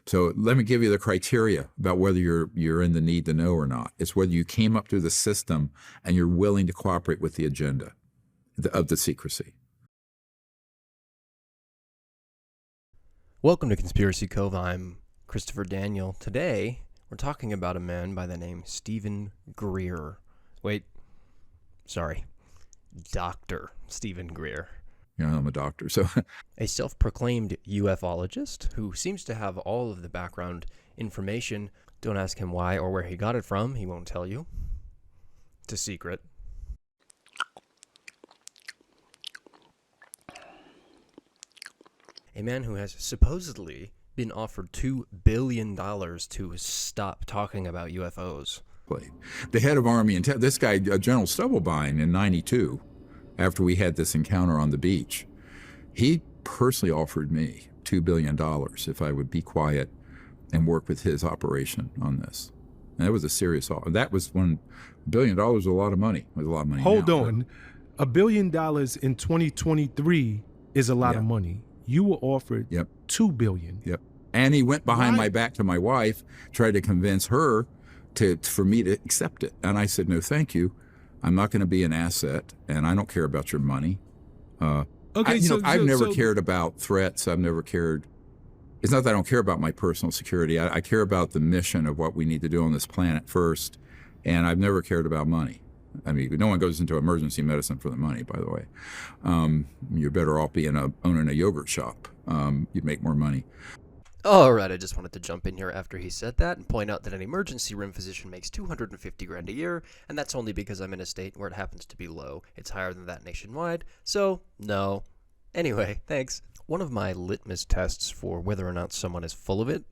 So let me give you the criteria about whether you're in the need to know or not. It's whether you came up through the system and you're willing to cooperate with the agenda of the secrecy. Welcome to Conspiracy Cove. I'm Christopher Daniel. Today, we're talking about a man by the name Stephen Greer. Dr. Stephen Greer. Yeah, I'm a doctor, so A self-proclaimed ufologist who seems to have all of the background information. Don't ask him why or where he got it from. He won't tell you. It's a secret. A man who has supposedly been offered $2 billion to stop talking about UFOs. the head of Army Intel, this guy, General Stubblebine, in '92, after we had this encounter on the beach, he personally offered me $2 billion if I would be quiet and work with his operation on this. And that was a serious offer. That was when $1 billion was a lot of money. It was a lot of money. Hold on. $1 billion in 2023 is a lot of money. You were offered $2 billion. Yep. And he went behind my back to my wife, tried to convince her for me to accept it. And I said, no, thank you. I'm not going to be an asset, and I don't care about your money. I've never cared about threats. I've never cared. It's not that I don't care about my personal security. I care about the mission of what we need to do on this planet first, and I've never cared about money. I mean, no one goes into emergency medicine for the money, by the way. You're better off owning a yogurt shop. You'd make more money. All right, I just wanted to jump in here after he said that and point out that an emergency room physician makes $250,000 a year, and that's only because I'm in a state where it happens to be low. It's higher than that nationwide, so no. Anyway, thanks. One of my litmus tests for whether or not someone is full of it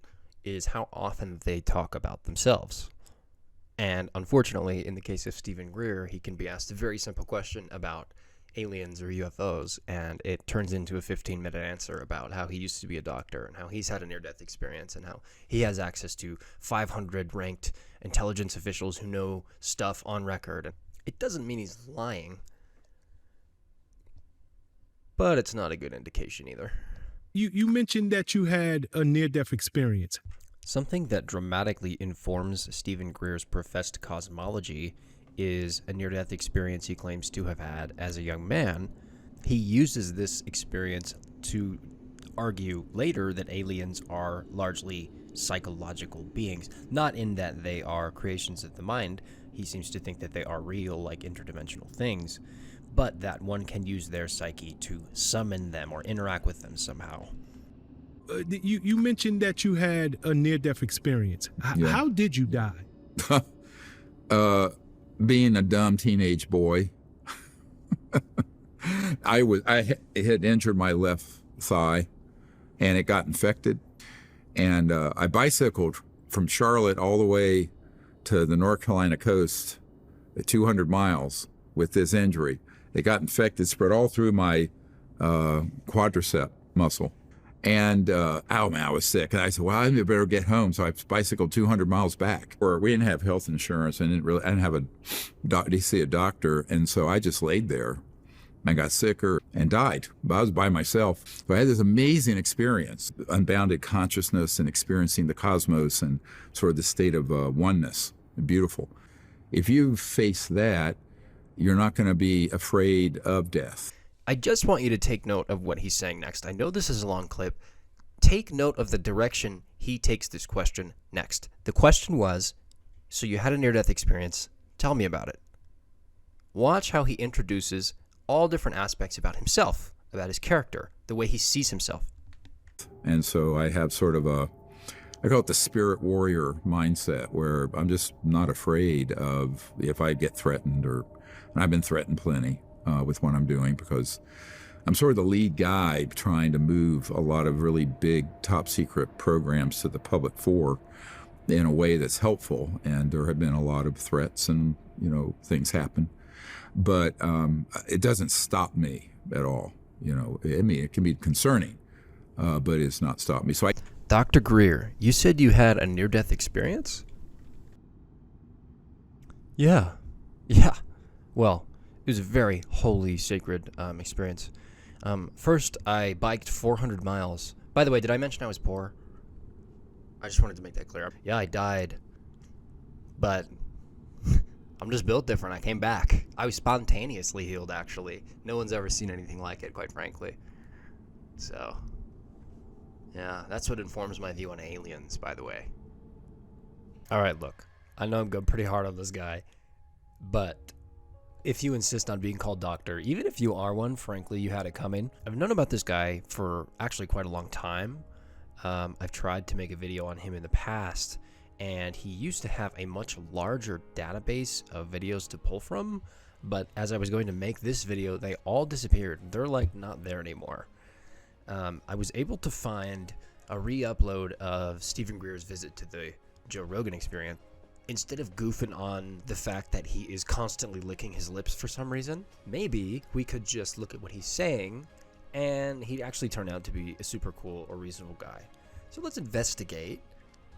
is how often they talk about themselves. And unfortunately, in the case of Stephen Greer, he can be asked a very simple question about aliens or UFOs, and it turns into a 15-minute answer about how he used to be a doctor and how he's had a near-death experience and how he has access to 500 ranked intelligence officials who know stuff on record. It doesn't mean he's lying, but it's not a good indication either. You mentioned that you had a near-death experience. Something that dramatically informs Stephen Greer's professed cosmology is a near-death experience he claims to have had as a young man. He uses this experience to argue later that aliens are largely psychological beings, not in that they are creations of the mind. He seems to think that they are real, like interdimensional things, but that one can use their psyche to summon them or interact with them somehow. You mentioned that you had a near-death experience. How did you die? Being a dumb teenage boy, I had injured my left thigh, and it got infected. And I bicycled from Charlotte all the way to the North Carolina coast, 200 miles, with this injury. It got infected, spread all through my quadricep muscle. And, I was sick. And I said, well, I better get home. So I bicycled 200 miles back. We didn't have health insurance. I didn't have to see a doctor. And so I just laid there. I got sicker and died. But I was by myself. So I had this amazing experience, unbounded consciousness and experiencing the cosmos and sort of the state of oneness. Beautiful. If you face that, you're not going to be afraid of death. I just want you to take note of what he's saying next. I know this is a long clip. Take note of the direction he takes this question next. The question was, so you had a near-death experience. Tell me about it. Watch how he introduces all different aspects about himself, about his character, the way he sees himself. And so I have sort of I call it the spirit warrior mindset, where I'm just not afraid of if I get threatened, and I've been threatened plenty. With what I'm doing, because I'm sort of the lead guy trying to move a lot of really big top secret programs to the public fore in a way that's helpful. And there have been a lot of threats and, things happen. But it doesn't stop me at all. It can be concerning, but it's not stopped me. So Dr. Greer, you said you had a near-death experience? Yeah. Well, it was a very holy, sacred experience. First, I biked 400 miles. By the way, did I mention I was poor? I just wanted to make that clear. Yeah, I died, but I'm just built different. I came back. I was spontaneously healed, actually. No one's ever seen anything like it, quite frankly. So, yeah, that's what informs my view on aliens, by the way. All right, look, I know I'm going pretty hard on this guy, but if you insist on being called doctor, even if you are one, frankly, you had it coming. I've known about this guy for actually quite a long time. I've tried to make a video on him in the past, and he used to have a much larger database of videos to pull from, but as I was going to make this video, they all disappeared. They're like not there anymore. I was able to find a re-upload of Stephen Greer's visit to the Joe Rogan Experience. Instead of goofing on the fact that he is constantly licking his lips for some reason, maybe we could just look at what he's saying, and he'd actually turn out to be a super cool or reasonable guy. So let's investigate,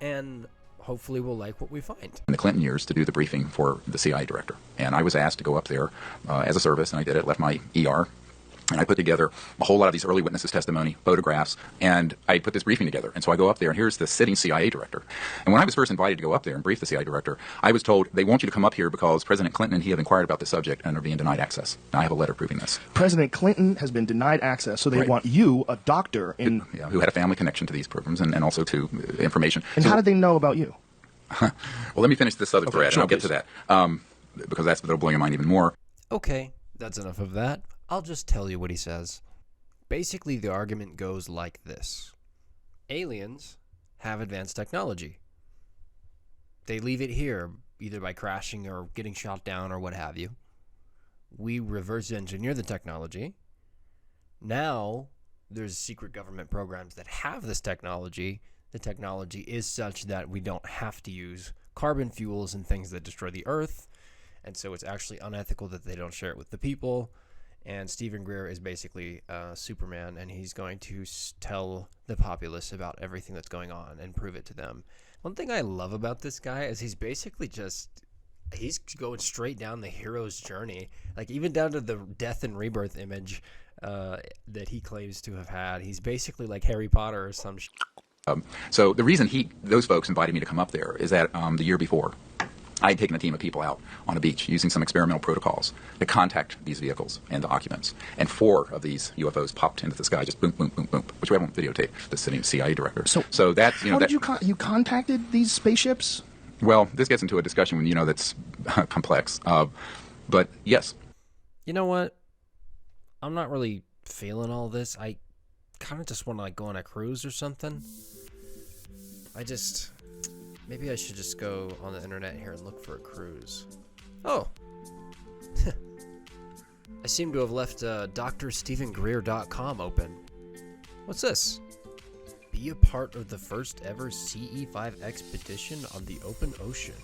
and hopefully we'll like what we find. In the Clinton years to do the briefing for the CIA director. And I was asked to go up there as a service, and I did it, left my ER, and I put together a whole lot of these early witnesses' testimony, photographs, and I put this briefing together. And so I go up there, and here's the sitting CIA director. And when I was first invited to go up there and brief the CIA director, I was told, they want you to come up here because President Clinton and he have inquired about the subject and are being denied access. Now, I have a letter proving this. President Clinton has been denied access, so they Right. want you, a doctor, in... Who had a family connection to these programs and also to information. And So- how did they know about you? Well, let me finish this other thread, sure, and I'll get to that, because that'll blow your mind even more. Okay, that's enough of that. I'll just tell you what he says. Basically, the argument goes like this. Aliens have advanced technology. They leave it here, either by crashing or getting shot down or what have you. We reverse engineer the technology. Now, there's secret government programs that have this technology. The technology is such that we don't have to use carbon fuels and things that destroy the earth. And so it's actually unethical that they don't share it with the people. And Stephen Greer is basically Superman, and he's going to tell the populace about everything that's going on and prove it to them. One thing I love about this guy is he's basically he's going straight down the hero's journey, like even down to the death and rebirth image that he claims to have had. He's basically like Harry Potter or some shit. So the reason those folks invited me to come up there is that the year before, I had taken a team of people out on a beach using some experimental protocols to contact these vehicles and the occupants. And 4 of these UFOs popped into the sky, just boom, boom, boom, boom, which we have on videotape, the sitting CIA director. So that's, How did you contacted these spaceships? Well, this gets into a discussion that's complex. But yes. You know what? I'm not really feeling all this. I kind of just want to go on a cruise or something. Maybe I should just go on the internet here and look for a cruise. Oh. I seem to have left drstephengreer.com open. What's this? Be a part of the first ever CE5 expedition on the open ocean.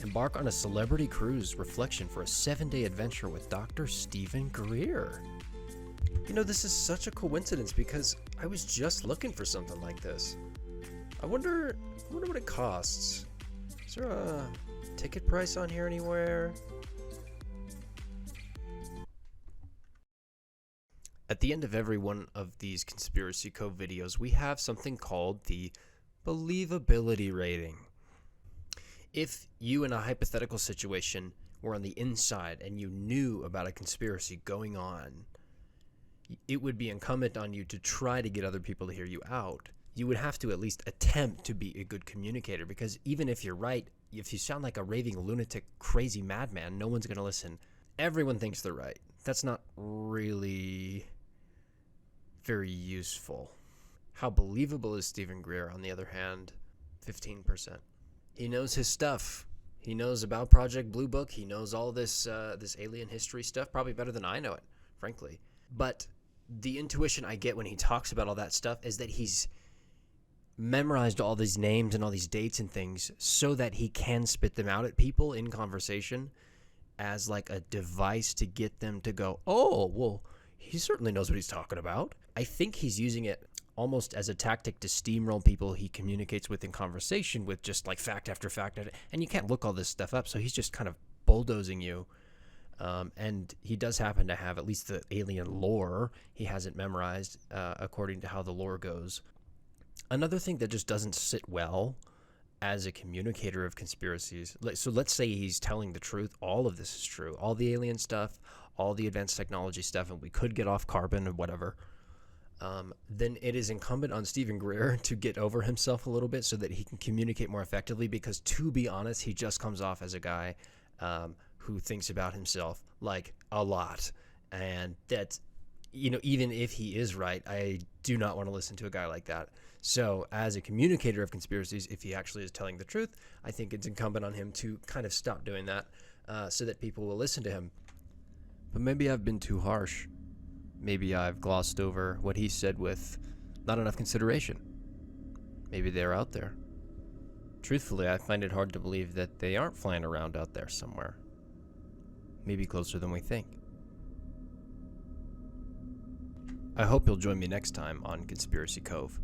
Embark on a celebrity cruise reflection for a 7-day adventure with Dr. Stephen Greer. This is such a coincidence because I was just looking for something like this. I wonder what it costs. Is there a ticket price on here anywhere? At the end of every one of these Conspiracy Cove videos, we have something called the believability rating. If you, in a hypothetical situation, were on the inside and you knew about a conspiracy going on, it would be incumbent on you to try to get other people to hear you out. You would have to at least attempt to be a good communicator, because even if you're right, if you sound like a raving lunatic, crazy madman, no one's going to listen. Everyone thinks they're right. That's not really very useful. How believable is Stephen Greer, on the other hand? 15%. He knows his stuff. He knows about Project Blue Book. He knows all this alien history stuff, probably better than I know it, frankly. But the intuition I get when he talks about all that stuff is that he's memorized all these names and all these dates and things so that he can spit them out at people in conversation as like a device to get them to go, oh, well, he certainly knows what he's talking about. I think he's using it almost as a tactic to steamroll people he communicates with in conversation with just like fact after fact. And you can't look all this stuff up, so he's just kind of bulldozing you. And he does happen to have at least the alien lore. He has it memorized according to how the lore goes. Another thing that just doesn't sit well as a communicator of conspiracies. So let's say he's telling the truth. All of this is true. All the alien stuff, all the advanced technology stuff, and we could get off carbon or whatever. Then it is incumbent on Stephen Greer to get over himself a little bit so that he can communicate more effectively, because to be honest, he just comes off as a guy who thinks about himself like a lot. And that's, even if he is right, I do not want to listen to a guy like that. So as a communicator of conspiracies, if he actually is telling the truth, I think it's incumbent on him to kind of stop doing that so that people will listen to him. But maybe I've been too harsh. Maybe I've glossed over what he said with not enough consideration. Maybe they're out there. Truthfully, I find it hard to believe that they aren't flying around out there somewhere. Maybe closer than we think. I hope you'll join me next time on Conspiracy Cove.